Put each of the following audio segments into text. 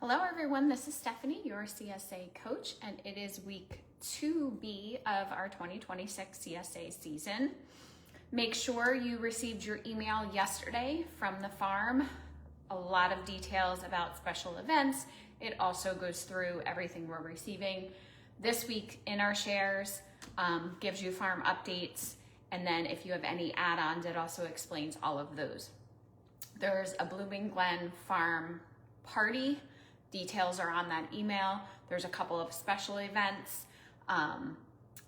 Hello everyone, this is Stephanie, your CSA coach, and it is week 2B of our 2026 CSA season. Make sure you received your email yesterday from the farm. A lot of details about special events. It also goes through everything we're receiving. This week in our shares gives you farm updates, and then if you have any add-ons, it also explains all of those. There's a Blooming Glen farm party. Details are on that email. There's a couple of special events.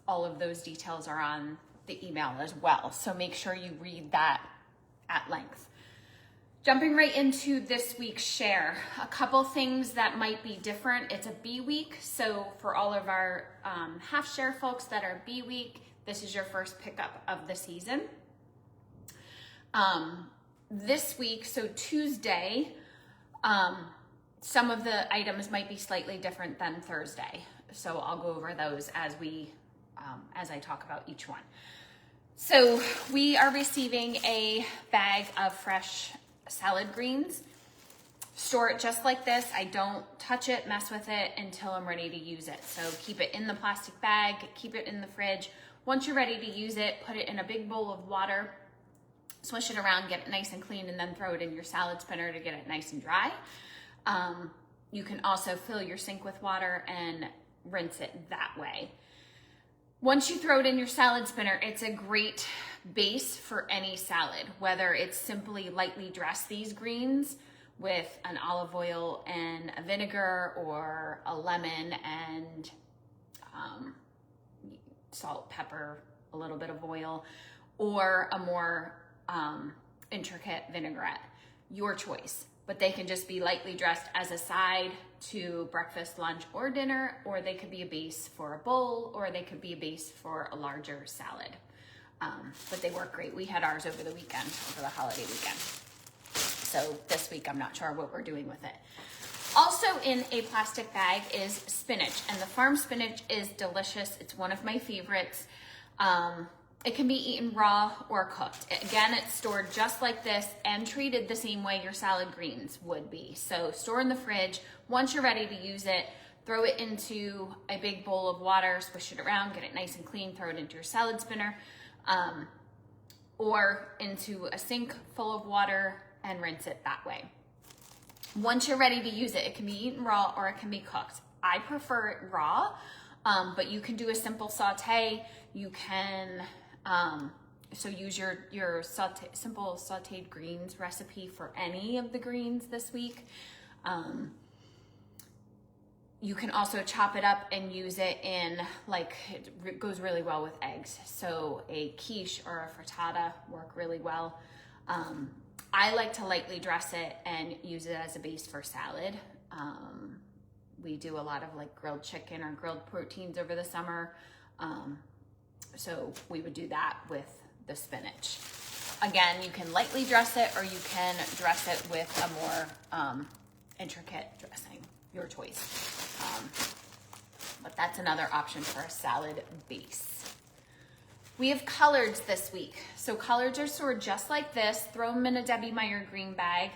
All of those details are on the email as well. So make sure you read that at length. Jumping right into this week's share, a couple things that might be different. It's a B week. So for all of our half share folks that are B week, this is your first pickup of the season. This week, so Tuesday, some of the items might be slightly different than Thursday. So I'll go over those as I talk about each one. So we are receiving a bag of fresh salad greens. Store it just like this. I don't touch it, mess with it until I'm ready to use it. So keep it in the plastic bag, keep it in the fridge. Once you're ready to use it, put it in a big bowl of water, swish it around, get it nice and clean, and then throw it in your salad spinner to get it nice and dry. You can also fill your sink with water and rinse it that way. Once you throw it in your salad spinner, it's a great base for any salad, whether it's simply lightly dress these greens with an olive oil and a vinegar, or a lemon and salt, pepper, a little bit of oil, or a more intricate vinaigrette, your choice. But they can just be lightly dressed as a side to breakfast, lunch, or dinner, or they could be a base for a bowl, or they could be a base for a larger salad. But they work great. We had ours over the weekend, over the holiday weekend. So this week, I'm not sure what we're doing with it. Also in a plastic bag is spinach, and the farm spinach is delicious. It's one of my favorites. It can be eaten raw or cooked. Again, it's stored just like this and treated the same way your salad greens would be. So store in the fridge. Once you're ready to use it, throw it into a big bowl of water, swish it around, get it nice and clean, throw it into your salad spinner, or into a sink full of water and rinse it that way. Once you're ready to use it, it can be eaten raw or it can be cooked. I prefer it raw, but you can do a simple saute. You can so use your simple sauteed greens recipe for any of the greens this week. You can also chop it up and use it in, it goes really well with eggs. So a quiche or a frittata work really well. I like to lightly dress it and use it as a base for salad. We do a lot of grilled chicken or grilled proteins over the summer. So we would do that with the spinach. Again, you can lightly dress it, or you can dress it with a more intricate dressing, your choice. But that's another option for a salad base. We have collards this week. So collards are stored just like this. Throw them in a Debbie Meyer green bag.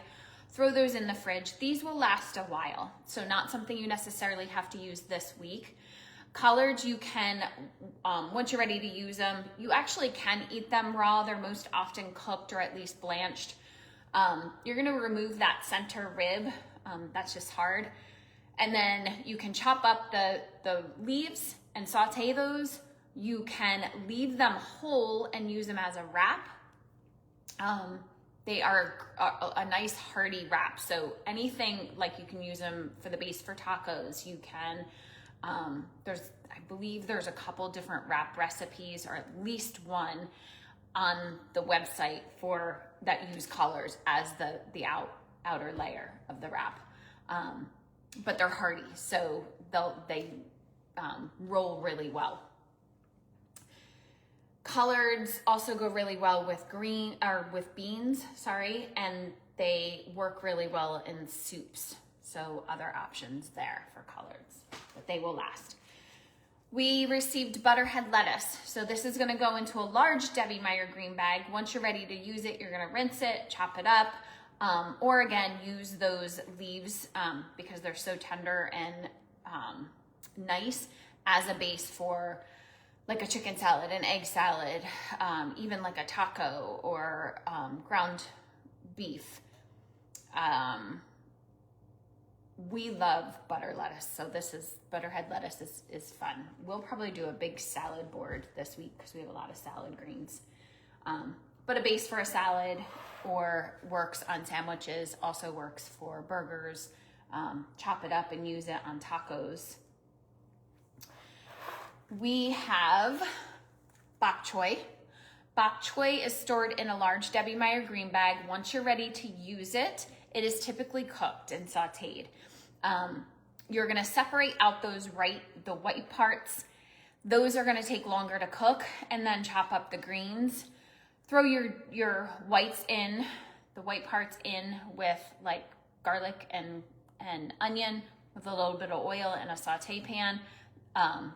Throw those in the fridge. These will last a while. So not something you necessarily have to use this week. Collards, you can, once you're ready to use them, you actually can eat them raw. They're most often cooked or at least blanched. You're gonna remove that center rib. That's just hard. And then you can chop up the leaves and saute those. You can leave them whole and use them as a wrap. They are a nice hearty wrap. So anything, you can use them for the base for tacos. You can, I believe there's a couple different wrap recipes, or at least one on the website that use collards as the outer layer of the wrap. But they're hearty, so they roll really well. Collards also go really well with beans, and they work really well in soups. So other options there for collards, but they will last. We received butterhead lettuce. So this is gonna go into a large Debbie Meyer green bag. Once you're ready to use it, you're gonna rinse it, chop it up, Or again, use those leaves because they're so tender and nice as a base for like a chicken salad, an egg salad, even like a taco or ground beef. We love butter lettuce, so butterhead lettuce is fun. We'll probably do a big salad board this week because we have a lot of salad greens. But a base for a salad or works on sandwiches, also works for burgers. Chop it up and use it on tacos. We have bok choy. Bok choy is stored in a large Debbie Meyer green bag. Once you're ready to use it, it is typically cooked and sauteed. You're gonna separate out the white parts. Those are gonna take longer to cook, and then chop up the greens. Throw your whites in, the white parts in with like garlic and onion with a little bit of oil in a saute pan.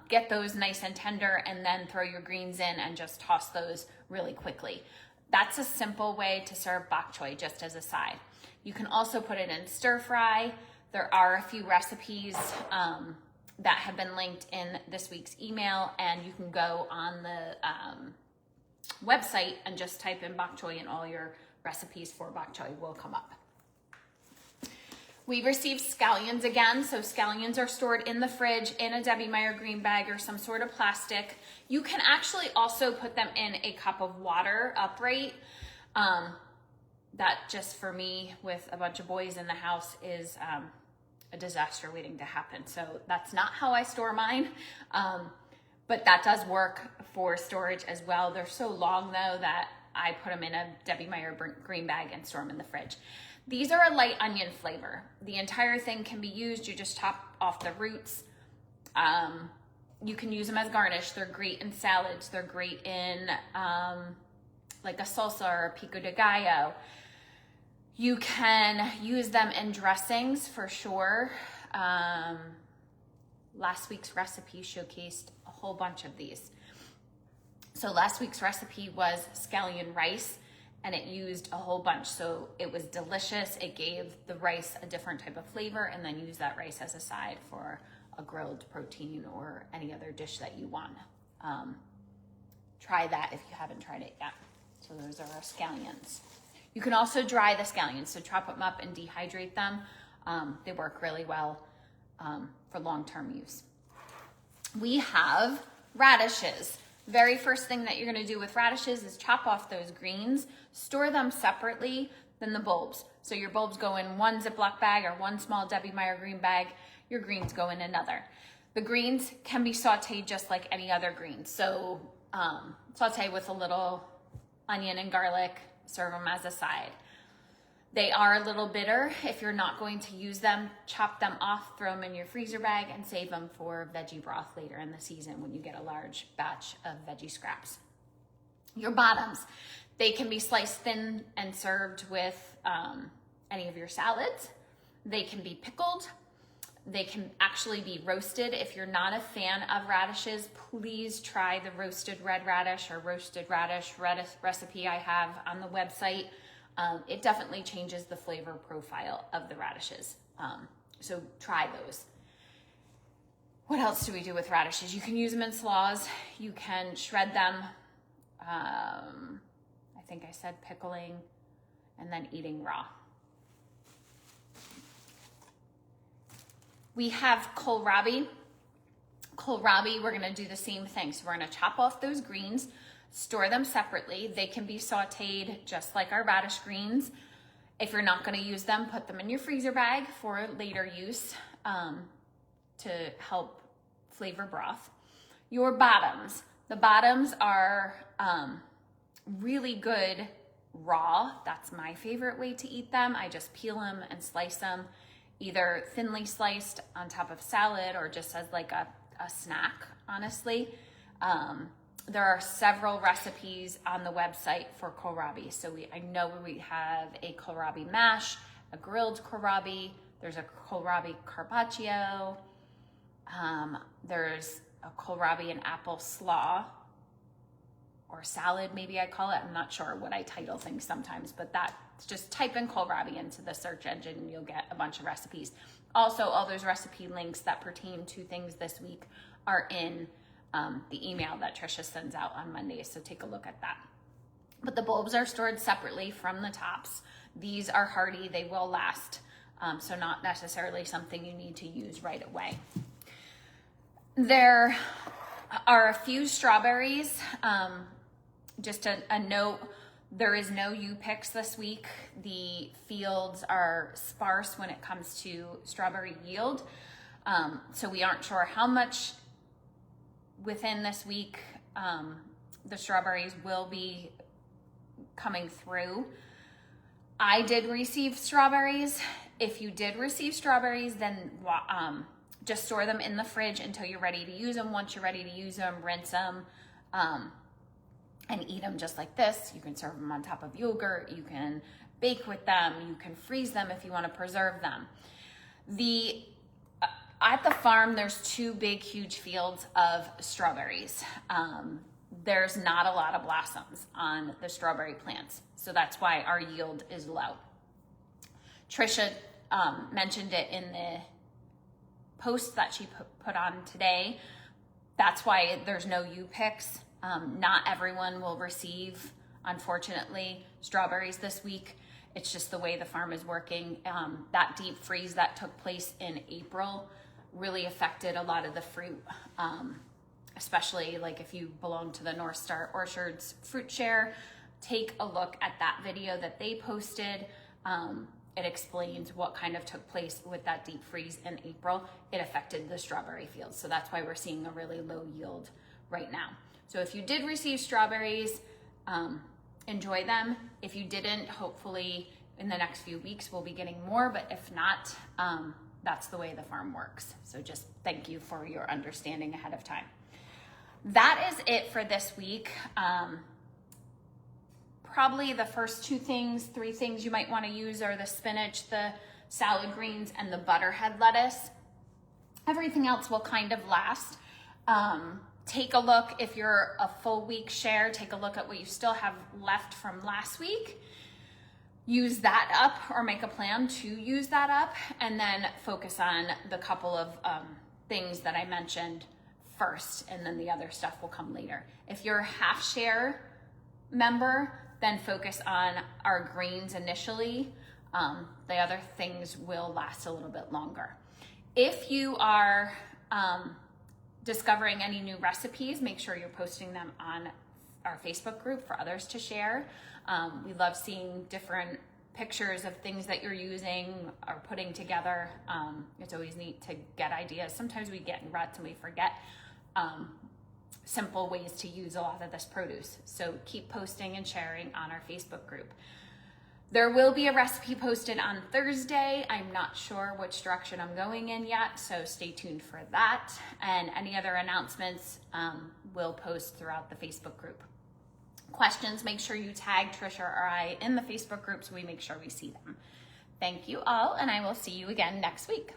Get those nice and tender, and then throw your greens in and just toss those really quickly. That's a simple way to serve bok choy, just as a side. You can also put it in stir fry. There are a few recipes that have been linked in this week's email, and you can go on the website and just type in bok choy, and all your recipes for bok choy will come up. We received scallions again. So scallions are stored in the fridge in a Debbie Meyer green bag or some sort of plastic. You can actually also put them in a cup of water upright. That just for me with a bunch of boys in the house is a disaster waiting to happen. So that's not how I store mine. But that does work for storage as well. They're so long though that I put them in a Debbie Meyer green bag and store them in the fridge. These are a light onion flavor. The entire thing can be used. You just chop off the roots. You can use them as garnish. They're great in salads. They're great in like a salsa or a pico de gallo. You can use them in dressings for sure. Last week's recipe showcased a whole bunch of these. So last week's recipe was scallion rice, and it used a whole bunch. So it was delicious. It gave the rice a different type of flavor, and then use that rice as a side for a grilled protein or any other dish that you want. Try that if you haven't tried it yet. So those are our scallions. You can also dry the scallions, so chop them up and dehydrate them. They work really well for long-term use. We have radishes. Very first thing that you're gonna do with radishes is chop off those greens, store them separately than the bulbs. So your bulbs go in one Ziploc bag or one small Debbie Meyer green bag, your greens go in another. The greens can be sauteed just like any other greens. So saute with a little onion and garlic, serve them as a side. They are a little bitter. If you're not going to use them, chop them off, throw them in your freezer bag, and save them for veggie broth later in the season when you get a large batch of veggie scraps. Your bottoms, they can be sliced thin and served with any of your salads. They can be pickled. They can actually be roasted. If you're not a fan of radishes, please try the roasted red radish or roasted radish recipe I have on the website. It definitely changes the flavor profile of the radishes. So try those. What else do we do with radishes? You can use them in slaws. You can shred them. I think I said pickling, and then eating raw. We have kohlrabi. Kohlrabi, we're gonna do the same thing. So we're gonna chop off those greens, store them separately. They can be sauteed just like our radish greens. If you're not gonna use them, put them in your freezer bag for later use to help flavor broth. Your bottoms. The bottoms are really good raw. That's my favorite way to eat them. I just peel them and slice them, either thinly sliced on top of salad or just as like a snack, honestly. There are several recipes on the website for kohlrabi. So I know we have a kohlrabi mash, a grilled kohlrabi, there's a kohlrabi carpaccio, there's a kohlrabi and apple slaw, or salad maybe I call it. I'm not sure what I title things sometimes, but that Just type in kohlrabi into the search engine and you'll get a bunch of recipes. Also, all those recipe links that pertain to things this week are in the email that Trisha sends out on Mondays, so take a look at that. But the bulbs are stored separately from the tops. These are hardy, they will last, so not necessarily something you need to use right away. There are a few strawberries. Just a note, there is no U-picks this week. The fields are sparse when it comes to strawberry yield. So we aren't sure how much within this week the strawberries will be coming through. I did receive strawberries. If you did receive strawberries, then just store them in the fridge until you're ready to use them. Once you're ready to use them, rinse them, and eat them just like this. You can serve them on top of yogurt. You can bake with them. You can freeze them if you want to preserve them. At the farm, there's two big, huge fields of strawberries. There's not a lot of blossoms on the strawberry plants, so that's why our yield is low. Trisha mentioned it in the post that she put on today. That's why there's no U-picks. Not everyone will receive, unfortunately, strawberries this week. It's just the way the farm is working. That deep freeze that took place in April really affected a lot of the fruit, especially like if you belong to the North Star Orchards fruit share. Take a look at that video that they posted. It explains what kind of took place with that deep freeze in April. It affected the strawberry fields, so that's why we're seeing a really low yield right now. So if you did receive strawberries, enjoy them. If you didn't, hopefully in the next few weeks we'll be getting more, but if not, that's the way the farm works. So just thank you for your understanding ahead of time. That is it for this week. Probably the first three things you might want to use are the spinach, the salad greens, and the butterhead lettuce. Everything else will kind of last. Take a look, if you're a full week share, take a look at what you still have left from last week. Use that up or make a plan to use that up, and then focus on the couple of things that I mentioned first, and then the other stuff will come later. If you're a half share member, then focus on our greens initially. The other things will last a little bit longer. If you are discovering any new recipes, make sure you're posting them on our Facebook group for others to share. We love seeing different pictures of things that you're using or putting together. It's always neat to get ideas. Sometimes we get in ruts and we forget simple ways to use a lot of this produce. So keep posting and sharing on our Facebook group. There will be a recipe posted on Thursday. I'm not sure which direction I'm going in yet, so stay tuned for that. And any other announcements we'll post throughout the Facebook group. Questions, make sure you tag Trisha or I in the Facebook group so we make sure we see them. Thank you all, and I will see you again next week.